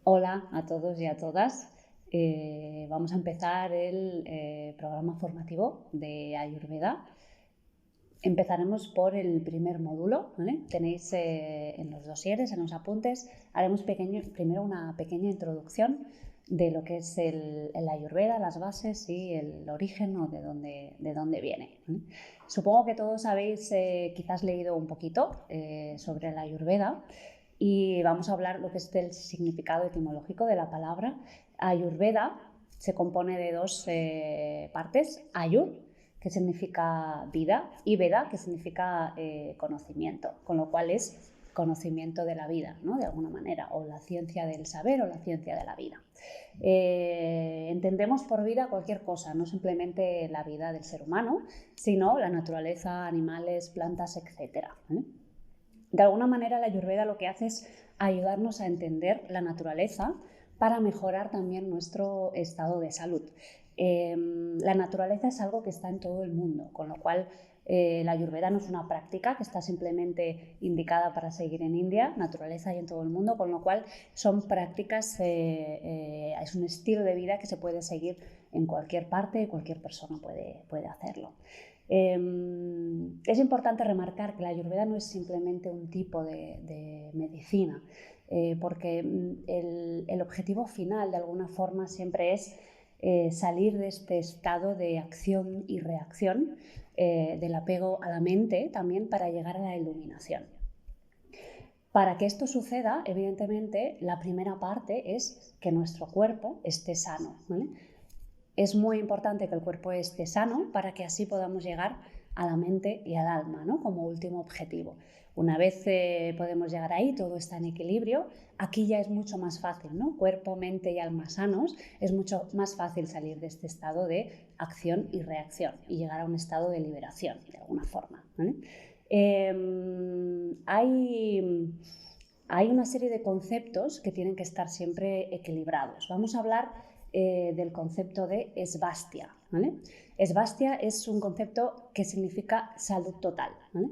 Hola a todos y a todas. Vamos a empezar el programa formativo de Ayurveda. Empezaremos por el primer módulo, ¿vale? Tenéis en los dosieres, en los apuntes, haremos primero una pequeña introducción de lo que es el Ayurveda, las bases y el origen o de dónde viene, ¿vale? Supongo que todos habéis quizás leído un poquito sobre el Ayurveda y vamos a hablar lo que es del significado etimológico de la palabra. Ayurveda se compone de dos partes, Ayur, que significa vida, y Veda, que significa conocimiento, con lo cual es conocimiento de la vida, ¿no? De alguna manera, o la ciencia del saber o la ciencia de la vida. Entendemos por vida cualquier cosa, no simplemente la vida del ser humano, sino la naturaleza, animales, plantas, etc., ¿vale? De alguna manera la Ayurveda lo que hace es ayudarnos a entender la naturaleza para mejorar también nuestro estado de salud. La naturaleza es algo que está en todo el mundo, con lo cual la Ayurveda no es una práctica que está simplemente indicada para seguir en India, naturaleza hay en todo el mundo, con lo cual son prácticas, es un estilo de vida que se puede seguir en cualquier parte, cualquier persona puede hacerlo. Es importante remarcar que la Ayurveda no es simplemente un tipo de medicina, porque el objetivo final de alguna forma siempre es salir de este estado de acción y reacción, del apego a la mente también para llegar a la iluminación. Para que esto suceda, evidentemente, la primera parte es que nuestro cuerpo esté sano, ¿vale? Es muy importante que el cuerpo esté sano para que así podamos llegar a la mente y al alma, ¿no? Como último objetivo. Una vez podemos llegar ahí, todo está en equilibrio, aquí ya es mucho más fácil, ¿no? Cuerpo, mente y alma sanos, es mucho más fácil salir de este estado de acción y reacción y llegar a un estado de liberación, de alguna forma, ¿vale? Hay una serie de conceptos que tienen que estar siempre equilibrados. Vamos a hablar del concepto de esvastia, ¿vale? Esvastia es un concepto que significa salud total, ¿vale?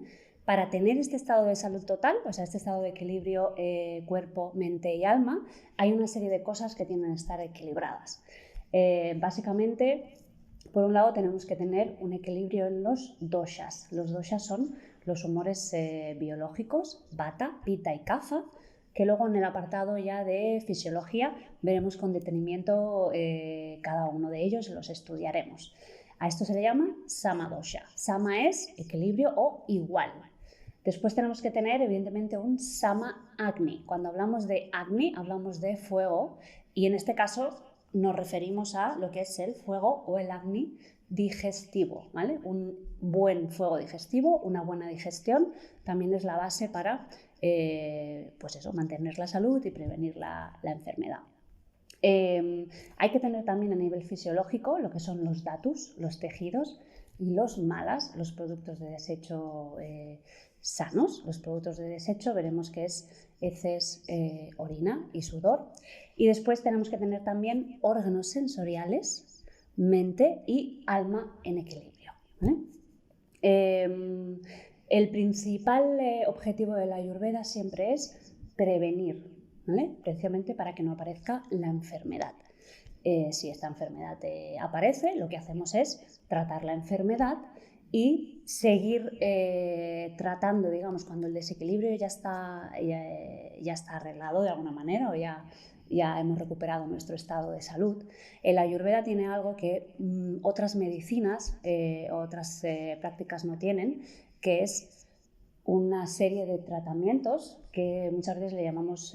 Para tener este estado de salud total, o sea, este estado de equilibrio cuerpo, mente y alma, hay una serie de cosas que tienen que estar equilibradas. Básicamente, por un lado, tenemos que tener un equilibrio en los doshas. Los doshas son los humores biológicos, vata, pitta y kapha, que luego en el apartado ya de fisiología veremos con detenimiento cada uno de ellos y los estudiaremos. A esto se le llama samadosha. Sama es equilibrio o igual. Después tenemos que tener, evidentemente, un sama agni. Cuando hablamos de agni, hablamos de fuego y en este caso nos referimos a lo que es el fuego o el agni digestivo, ¿vale? Un buen fuego digestivo, una buena digestión, también es la base para pues eso, mantener la salud y prevenir la enfermedad. Hay que tener también a nivel fisiológico lo que son los datus, los tejidos, y los malas, los productos de desecho sanos. Los productos de desecho veremos que es heces, orina y sudor. Y después tenemos que tener también órganos sensoriales, mente y alma en equilibrio, ¿vale? El principal objetivo de la Ayurveda siempre es prevenir, ¿vale? Precisamente para que no aparezca la enfermedad. Si esta enfermedad aparece, lo que hacemos es tratar la enfermedad y seguir tratando, digamos, cuando el desequilibrio ya está arreglado de alguna manera o ya hemos recuperado nuestro estado de salud. El Ayurveda tiene algo que otras medicinas, otras prácticas no tienen, que es una serie de tratamientos que muchas veces le llamamos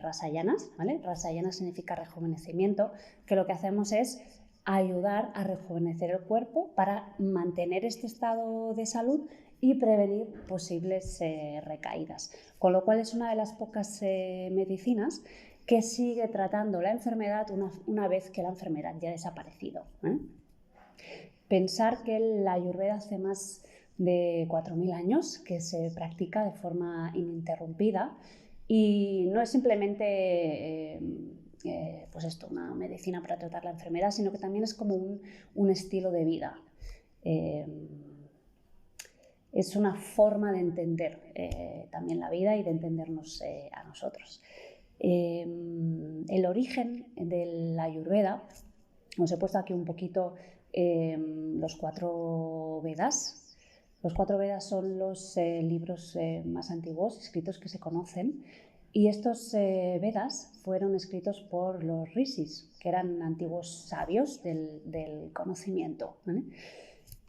rasayanas, ¿vale? Rasayana significa rejuvenecimiento, que lo que hacemos es ayudar a rejuvenecer el cuerpo para mantener este estado de salud y prevenir posibles recaídas. Con lo cual es una de las pocas medicinas que sigue tratando la enfermedad una vez que la enfermedad ya ha desaparecido, ¿eh? Pensar que la Ayurveda hace más de 4.000 años que se practica de forma ininterrumpida y no es simplemente pues esto, una medicina para tratar la enfermedad, sino que también es como un estilo de vida. Es una forma de entender también la vida y de entendernos a nosotros. El origen de la Ayurveda, os he puesto aquí un poquito los 4 Vedas. Los 4 Vedas son los libros más antiguos escritos que se conocen, y estos Vedas fueron escritos por los rishis, que eran antiguos sabios del conocimiento, ¿vale?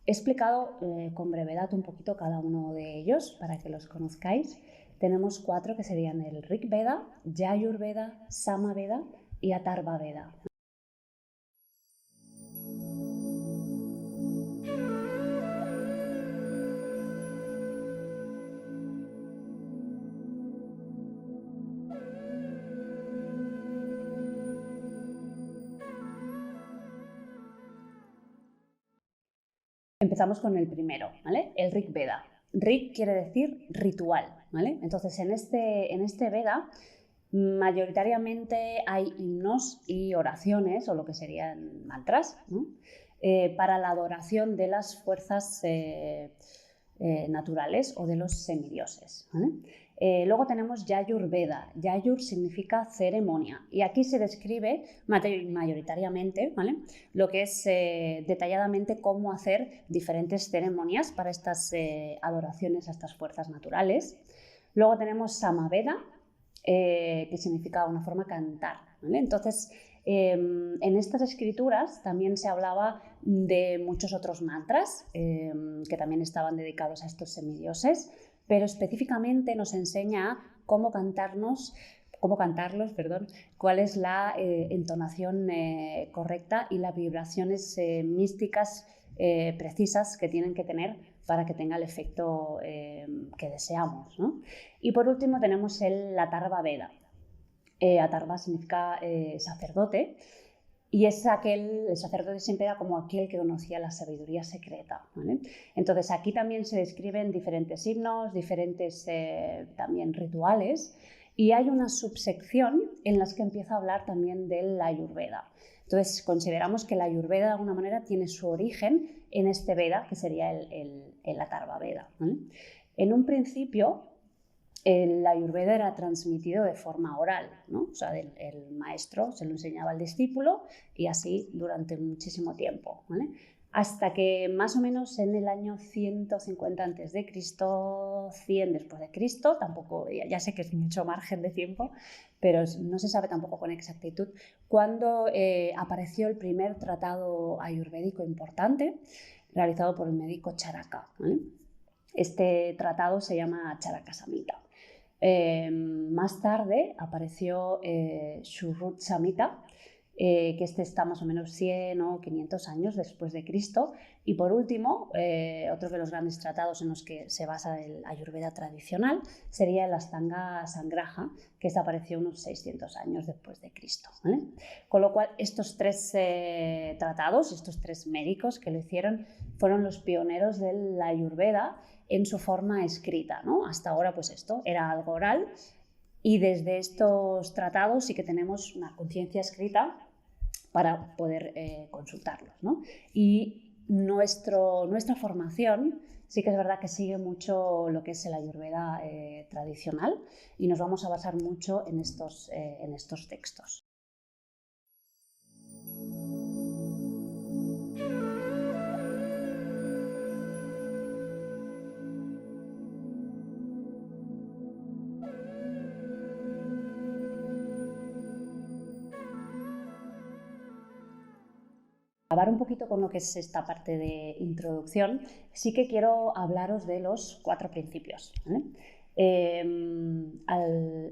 He explicado con brevedad un poquito cada uno de ellos para que los conozcáis. Tenemos 4 que serían el Rig Veda, Yajur Veda, Sama Veda y Atharva Veda. Empezamos con el primero, ¿vale? El Rig Veda. Rig quiere decir ritual, ¿vale? Entonces, en este Veda mayoritariamente hay himnos y oraciones, o lo que serían mantras, ¿no? Para la adoración de las fuerzas naturales o de los semidioses, ¿vale? Luego tenemos Yajur Veda. Yajur significa ceremonia, y aquí se describe mayoritariamente, ¿vale?, lo que es detalladamente cómo hacer diferentes ceremonias para estas adoraciones a estas fuerzas naturales. Luego tenemos Samaveda, que significa una forma cantar, ¿vale? Entonces, en estas escrituras también se hablaba de muchos otros mantras que también estaban dedicados a estos semidioses, pero específicamente nos enseña cómo cantarlos, cuál es la entonación correcta y las vibraciones místicas precisas que tienen que tener para que tenga el efecto que deseamos, ¿no? Y por último tenemos el Atharva Veda. Atharva significa sacerdote, y es el sacerdote siempre era como aquel que conocía la sabiduría secreta, ¿vale? Entonces aquí también se describen diferentes himnos, diferentes también rituales, y hay una subsección en las que empieza a hablar también del Ayurveda. Entonces consideramos que la Ayurveda de alguna manera tiene su origen en este Veda, que sería el Atharva Veda, ¿vale? En un principio el Ayurveda era transmitido de forma oral, ¿no? O sea, el maestro se lo enseñaba al discípulo, y así durante muchísimo tiempo, ¿vale? Hasta que más o menos en el año 150 a.C., 100 después de Cristo, tampoco, ya sé que es mucho margen de tiempo, pero no se sabe tampoco con exactitud, cuando apareció el primer tratado ayurvédico importante realizado por el médico Charaka, ¿vale? Este tratado se llama Charaka Samhita. Más tarde apareció Shurut Samhita, que este está más o menos 100 o 500 años después de Cristo. Y por último, otro de los grandes tratados en los que se basa el Ayurveda tradicional sería el Ashtanga Sangraha, que apareció unos 600 años después de Cristo, ¿vale? Con lo cual, estos 3 tratados, estos 3 médicos que lo hicieron, fueron los pioneros del Ayurveda en su forma escrita, ¿no? Hasta ahora, pues esto era algo oral, y desde estos tratados sí que tenemos una conciencia escrita para poder consultarlos, ¿no? Y nuestra formación sí que es verdad que sigue mucho lo que es el Ayurveda tradicional, y nos vamos a basar mucho en estos textos. Acabar un poquito con lo que es esta parte de introducción, sí que quiero hablaros de los 4 principios, ¿vale?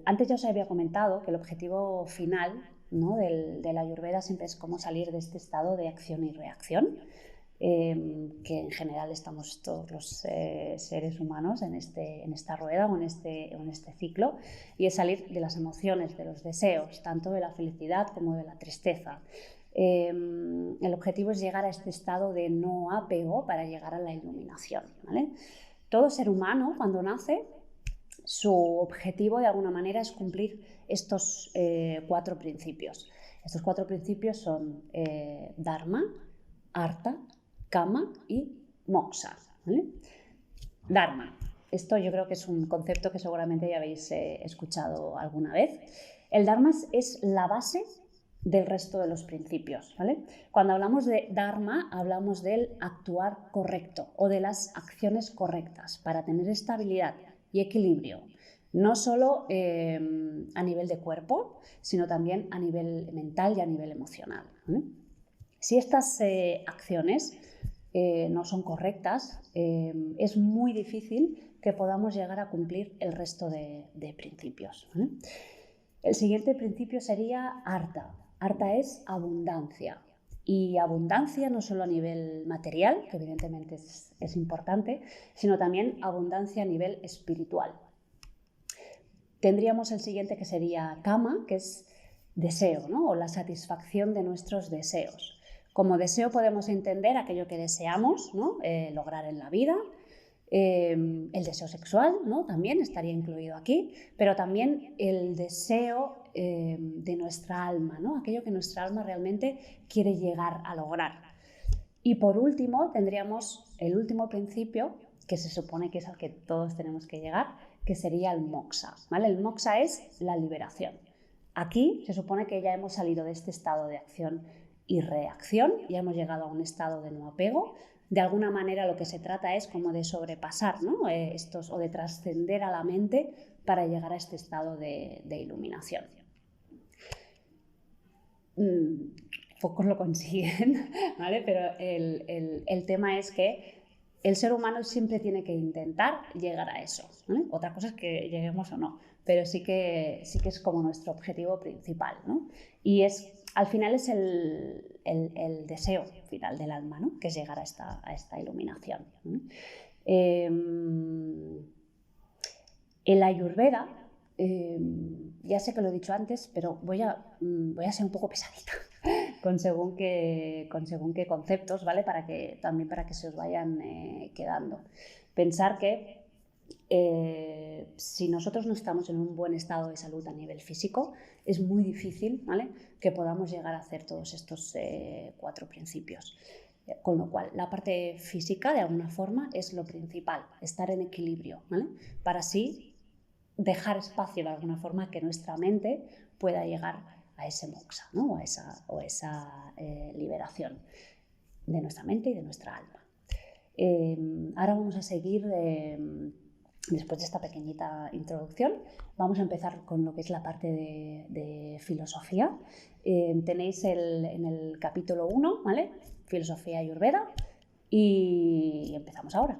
Antes ya os había comentado que el objetivo final, ¿no?, del Ayurveda siempre es cómo salir de este estado de acción y reacción, que en general estamos todos los seres humanos en esta rueda o en este ciclo, y es salir de las emociones, de los deseos, tanto de la felicidad como de la tristeza. El objetivo es llegar a este estado de no apego para llegar a la iluminación, ¿vale? Todo ser humano, cuando nace, su objetivo de alguna manera es cumplir estos 4 principios. Estos 4 principios son Dharma, Artha, Kama y Moksha, ¿vale? Dharma. Esto yo creo que es un concepto que seguramente ya habéis escuchado alguna vez. El Dharma es la base del resto de los principios, ¿vale? Cuando hablamos de Dharma, hablamos del actuar correcto o de las acciones correctas para tener estabilidad y equilibrio, no solo a nivel de cuerpo, sino también a nivel mental y a nivel emocional, ¿vale? Si estas acciones no son correctas, es muy difícil que podamos llegar a cumplir el resto de principios, ¿vale? El siguiente principio sería Artha. Artha es abundancia. Y abundancia no solo a nivel material, que evidentemente es importante, sino también abundancia a nivel espiritual. Tendríamos el siguiente, que sería Kama, que es deseo, ¿no? O la satisfacción de nuestros deseos. Como deseo podemos entender aquello que deseamos, ¿no? Lograr en la vida. El deseo sexual, ¿no? También estaría incluido aquí, pero también el deseo de nuestra alma, ¿no? Aquello que nuestra alma realmente quiere llegar a lograr. Y por último tendríamos el último principio, que se supone que es al que todos tenemos que llegar, que sería el moksha, ¿vale? El moksha es la liberación. Aquí se supone que ya hemos salido de este estado de acción y reacción, ya hemos llegado a un estado de no apego. De alguna manera lo que se trata es como de sobrepasar, ¿no? O de trascender a la mente para llegar a este estado de iluminación. Pocos lo consiguen, ¿vale? Pero el tema es que el ser humano siempre tiene que intentar llegar a eso, ¿vale? Otra cosa es que lleguemos o no, pero sí que es como nuestro objetivo principal, ¿no? Y al final es el deseo final del alma, ¿no? Que es llegar a esta iluminación, ¿no? El Ayurveda, ya sé que lo he dicho antes, pero voy a ser un poco pesadita con según qué conceptos, ¿vale? También para que se os vayan quedando. Pensar que si nosotros no estamos en un buen estado de salud a nivel físico, es muy difícil, ¿vale? Que podamos llegar a hacer todos estos 4 principios. Con lo cual, la parte física, de alguna forma, es lo principal, estar en equilibrio, ¿vale? Para así dejar espacio, de alguna forma, que nuestra mente pueda llegar a ese moksha, ¿no? o a esa liberación de nuestra mente y de nuestra alma. Ahora vamos a seguir, después de esta pequeñita introducción, vamos a empezar con lo que es la parte de filosofía. Tenéis en el capítulo 1, ¿vale? Filosofía Ayurveda, y empezamos ahora.